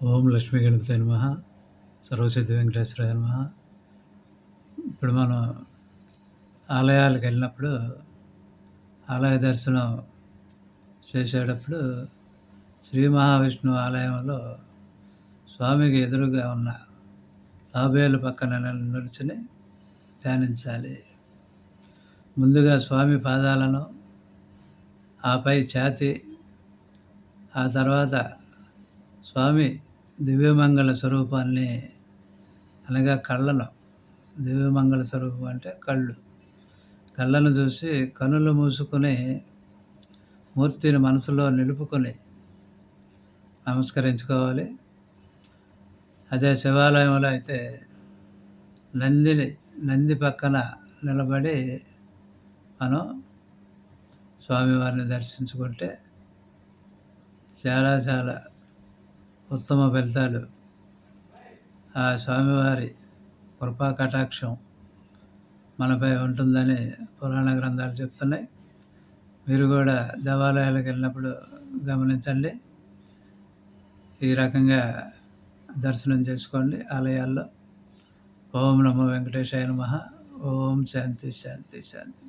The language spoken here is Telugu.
ఓం లక్ష్మీ గణపతే నమః. సర్వసిద్ధి వెంకటేశ్వరాయ నమః. ఇప్పుడు మనం ఆలయాలకెళ్ళినప్పుడు, ఆలయ దర్శనం చేసేటప్పుడు శ్రీ మహావిష్ణువు ఆలయంలో స్వామికి ఎదురుగా ఉన్న తాబేలు పక్కన నిల్చొని ధ్యానించాలి. ముందుగా స్వామి పాదాలను, ఆపై ఛాతీ, ఆ తర్వాత స్వామి దివ్యమంగళ స్వరూపాన్ని అనగా కళ్ళను, దివ్యమంగళ స్వరూపం అంటే కళ్ళను చూసి కనులు మూసుకొని మూర్తిని మనసులో నిలుపుకొని నమస్కరించుకోవాలి. అదే శివాలయంలో అయితే నంది పక్కన నిలబడి మనం స్వామివారిని దర్శించుకుంటే చాలా ఉత్తమ ఫలితాలు, ఆ స్వామివారి కృపా కటాక్షం మనపై ఉంటుందని పురాణ గ్రంథాలు చెప్తున్నాయి. మీరు కూడా దేవాలయాలకు వెళ్ళినప్పుడు గమనించండి. ఈ రకంగా దర్శనం చేసుకోండి ఆలయాల్లో. ఓం నమో వెంకటేశాయ నమః. ఓం శాంతి శాంతి శాంతి.